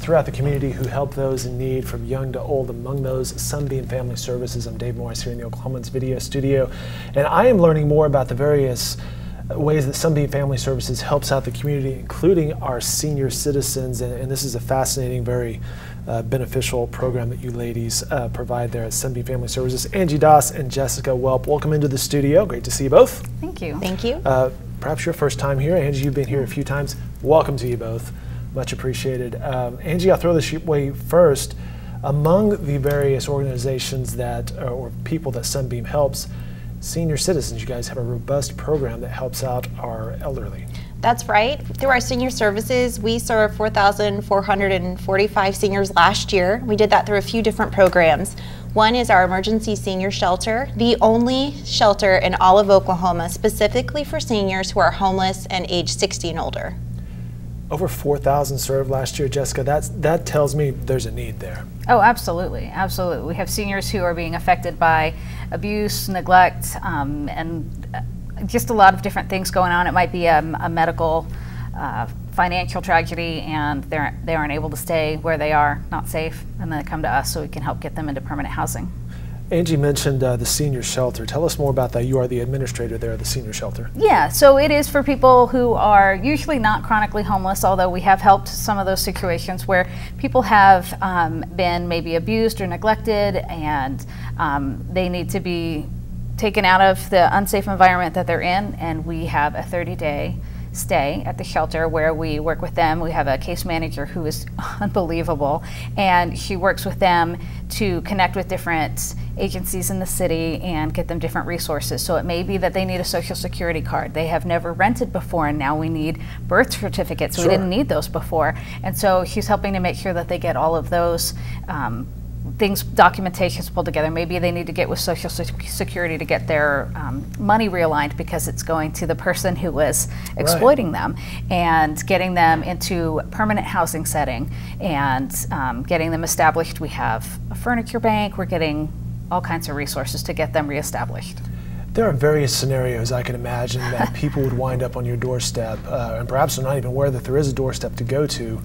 throughout the community who help those in need from young to old. Among those, Sunbeam Family Services. I'm Dave Morris here in the Oklahomans video studio, and I am learning more about the various ways that Sunbeam Family Services helps out the community, including our senior citizens, and this is a fascinating, very beneficial program that you ladies provide there at Sunbeam Family Services. Angie Doss and Jessica Welp, welcome into the studio. Great to see you both. Thank you. Thank you. Perhaps your first time here. Angie, you've been here a few times. Welcome to you both. Much appreciated. Angie, I'll throw this way first. Among the various organizations that, or people that Sunbeam helps, senior citizens, you guys have a robust program that helps out our elderly. That's right. Through our senior services, we served 4,445 seniors last year. We did that through a few different programs. One is our emergency senior shelter, the only shelter in all of Oklahoma specifically for seniors who are homeless and age 60 and older. Over 4,000 served last year, Jessica. That tells me there's a need there. Oh, absolutely, absolutely. We have seniors who are being affected by abuse, neglect, and just a lot of different things going on. It might be a medical, financial tragedy, and they aren't able to stay where they are, not safe, and then they come to us so we can help get them into permanent housing. Angie mentioned the senior shelter. Tell us more about that. You are the administrator there at the senior shelter. Yeah, so it is for people who are usually not chronically homeless, although we have helped some of those situations where people have been maybe abused or neglected, and they need to be taken out of the unsafe environment that they're in, and we have a 30-day stay at the shelter where we work with them. We have a case manager who is unbelievable, and she works with them to connect with different agencies in the city and get them different resources. So it may be that they need a social security card. They have never rented before, and now we need birth certificates. Sure. We didn't need those before. And so she's helping to make sure that they get all of those things, documentations pulled together. Maybe they need to get with Social Security to get their money realigned because it's going to the person who was exploiting them, and getting them into a permanent housing setting and getting them established. We have a furniture bank. We're getting all kinds of resources to get them reestablished. There are various scenarios I can imagine that people would wind up on your doorstep, and perhaps they're not even aware that there is a doorstep to go to,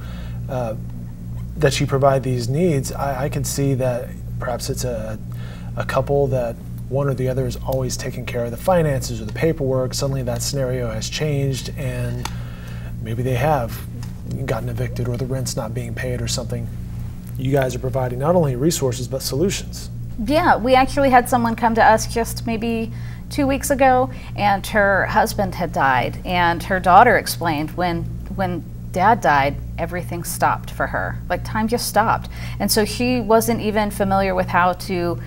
that you provide these needs. I can see that perhaps it's a couple that one or the other is always taking care of the finances or the paperwork. Suddenly that scenario has changed, and maybe they have gotten evicted or the rent's not being paid or something. You guys are providing not only resources but solutions. Yeah, we actually had someone come to us just maybe 2 weeks ago, and her husband had died, and her daughter explained when Dad died, everything stopped for her. Like, time just stopped. And so she wasn't even familiar with how to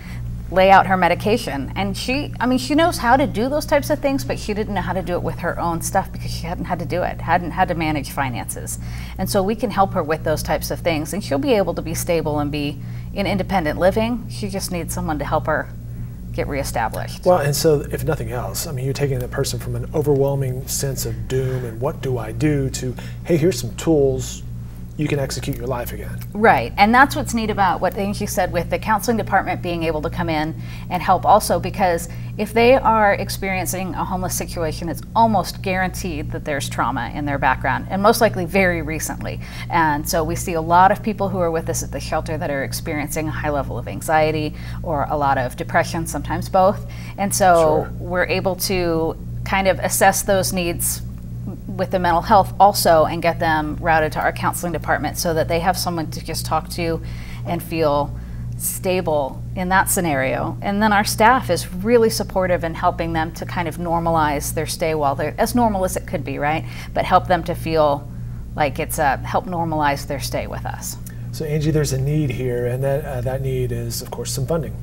lay out her medication. And she knows how to do those types of things, but she didn't know how to do it with her own stuff because she hadn't had to do it, hadn't had to manage finances. And so we can help her with those types of things, and she'll be able to be stable and be in independent living. She just needs someone to help her get reestablished. Well, and so if nothing else, I mean, you're taking the person from an overwhelming sense of doom and what do I do to, hey, here's some tools, you can execute your life again. Right, and that's what's neat about what Angie said with the counseling department being able to come in and help also, because if they are experiencing a homeless situation, it's almost guaranteed that there's trauma in their background, and most likely very recently. And so we see a lot of people who are with us at the shelter that are experiencing a high level of anxiety or a lot of depression, sometimes both. And so Sure. We're able to kind of assess those needs with the mental health also and get them routed to our counseling department so that they have someone to just talk to and feel stable in that scenario. And then our staff is really supportive in helping them to kind of normalize their stay while they're as normal as it could be, right? But help them to feel like it's help normalize their stay with us. So Angie, there's a need here, and that need is, of course, some funding.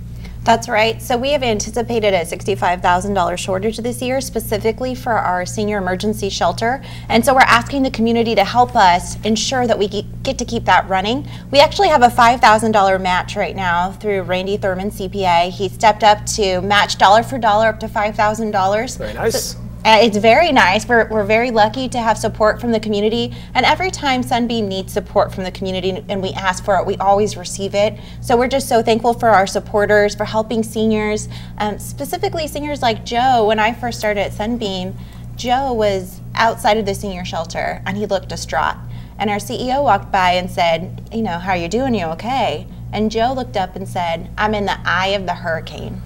That's right. So we have anticipated a $65,000 shortage this year specifically for our senior emergency shelter. And so we're asking the community to help us ensure that we get to keep that running. We actually have a $5,000 match right now through Randy Thurman CPA. He stepped up to match dollar for dollar up to $5,000. Very nice. So, it's very nice. We're very lucky to have support from the community, and every time Sunbeam needs support from the community and we ask for it, we always receive it. So we're just so thankful for our supporters, for helping seniors, specifically seniors like Joe. When I first started at Sunbeam, Joe was outside of the senior shelter and he looked distraught. And our CEO walked by and said, you know, how are you doing? You okay? And Joe looked up and said, I'm in the eye of the hurricane.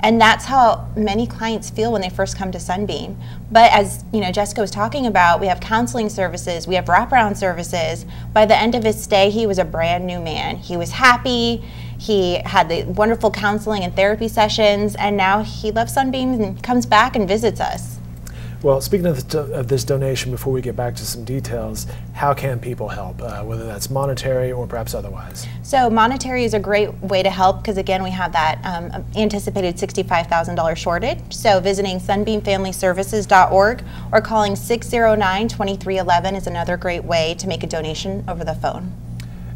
And that's how many clients feel when they first come to Sunbeam. But as you know, Jessica was talking about, we have counseling services, we have wraparound services. By the end of his stay, he was a brand new man. He was happy, he had the wonderful counseling and therapy sessions, and now he loves Sunbeam and comes back and visits us. Well, speaking of this donation, before we get back to some details, how can people help, whether that's monetary or perhaps otherwise? So monetary is a great way to help because, again, we have that anticipated $65,000 shortage. So visiting sunbeamfamilyservices.org or calling 609-2311 is another great way to make a donation over the phone.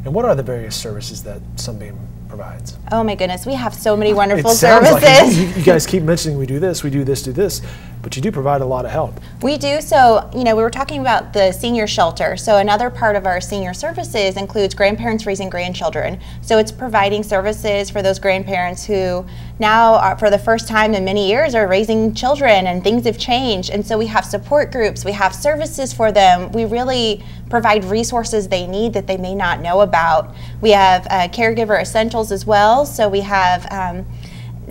And what are the various services that Sunbeam provides? Oh my goodness, we have so many wonderful it sounds services. Like you guys keep mentioning we do this, do this, but you do provide a lot of help. We do. So, you know, we were talking about the senior shelter. So another part of our senior services includes grandparents raising grandchildren. So it's providing services for those grandparents who now are, for the first time in many years, are raising children and things have changed. And so we have support groups, we have services for them. We really provide resources they need that they may not know about. We have caregiver essentials as well. So we have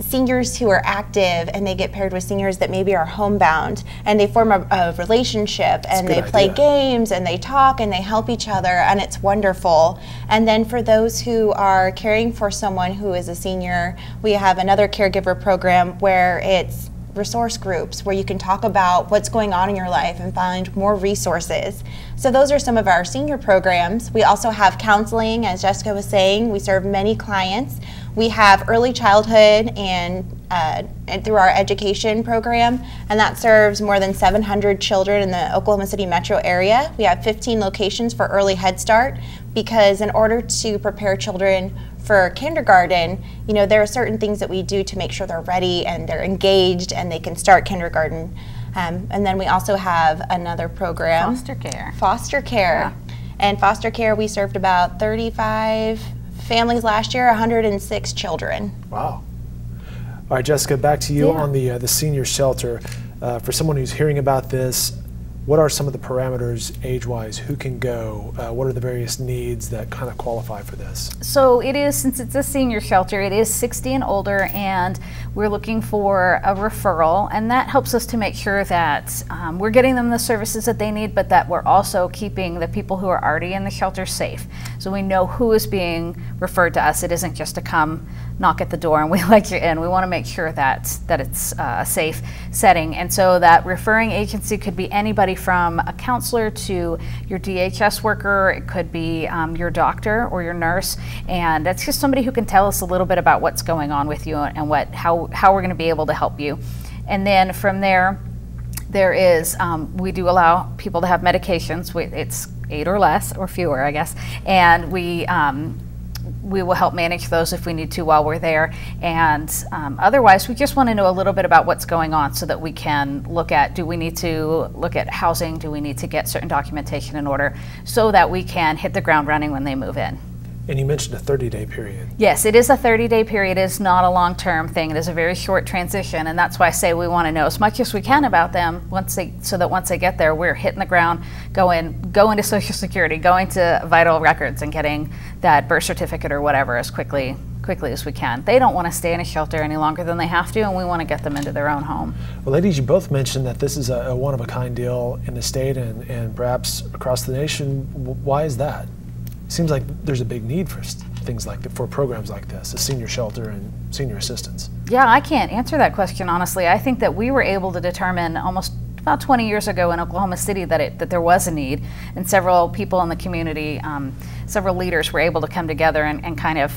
seniors who are active and they get paired with seniors that maybe are homebound, and they form a relationship and they play games and they talk and they help each other, and it's wonderful. And then for those who are caring for someone who is a senior, we have another caregiver program where it's resource groups where you can talk about what's going on in your life and find more resources. So those are some of our senior programs. We also have counseling, as Jessica was saying. We serve many clients. We have early childhood and through our education program, and that serves more than 700 children in the Oklahoma City metro area. We have 15 locations for early Head Start, because in order to prepare children for kindergarten, you know, there are certain things that we do to make sure they're ready and they're engaged and they can start kindergarten. And then we also have another program. Foster care. Foster care. Yeah. And foster care, we served about 35 families last year, 106 children. Wow. All right, Jessica, back to you on the senior shelter. For someone who's hearing about this, what are some of the parameters age-wise? Who can go? What are the various needs that kind of qualify for this? So it is, since it's a senior shelter, it is 60 and older, and we're looking for a referral, and that helps us to make sure that we're getting them the services that they need, but that we're also keeping the people who are already in the shelter safe. So we know who is being referred to us. It isn't just to come knock at the door and we let you in. We want to make sure that it's a safe setting, and so that referring agency could be anybody from a counselor to your DHS worker. It could be your doctor or your nurse, and that's just somebody who can tell us a little bit about what's going on with you and how we're going to be able to help you. And then from there is we do allow people to have medications. It's 8 or less or fewer, I guess, and we will help manage those if we need to while we're there. And otherwise, we just want to know a little bit about what's going on so that we can look at, do we need to look at housing? Do we need to get certain documentation in order so that we can hit the ground running when they move in? And you mentioned a 30-day period. Yes, it is a 30-day period. It is not a long-term thing. It is a very short transition, and that's why I say we want to know as much as we can about them so that once they get there, we're hitting the ground, going to Social Security, going to vital records, and getting that birth certificate or whatever as quickly as we can. They don't want to stay in a shelter any longer than they have to, and we want to get them into their own home. Well, ladies, you both mentioned that this is a one-of-a-kind deal in the state and perhaps across the nation. Why is that? Seems like there's a big need for things like for programs like this, a senior shelter and senior assistance. Yeah, I can't answer that question honestly. I think that we were able to determine almost about 20 years ago in Oklahoma City that there was a need, and several people in the community, several leaders were able to come together and kind of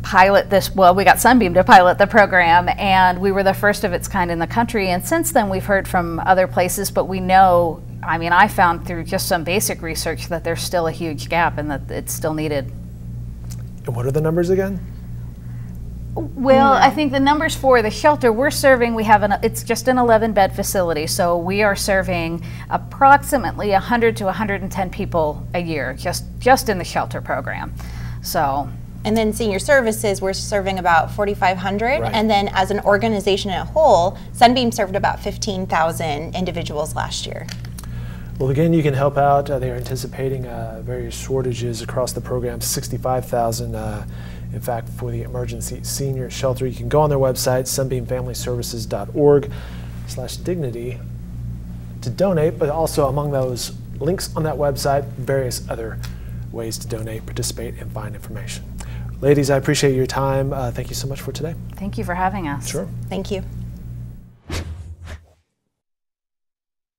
pilot this. Well, we got Sunbeam to pilot the program, and we were the first of its kind in the country, and since then we've heard from other places, but we know, I mean, I found through just some basic research that there's still a huge gap and that it's still needed. And what are the numbers again? Well, I think the numbers for the shelter we're serving, it's just an 11-bed facility, so we are serving approximately 100 to 110 people a year just in the shelter program. So. And then senior services, we're serving about 4,500. Right. And then as an organization as a whole, Sunbeam served about 15,000 individuals last year. Well, again, you can help out. They are anticipating various shortages across the program, 65,000. In fact, for the emergency senior shelter, you can go on their website, sunbeamfamilyservices.org/dignity, to donate, but also among those links on that website, various other ways to donate, participate, and find information. Ladies, I appreciate your time. Thank you so much for today. Thank you for having us. Sure. Thank you.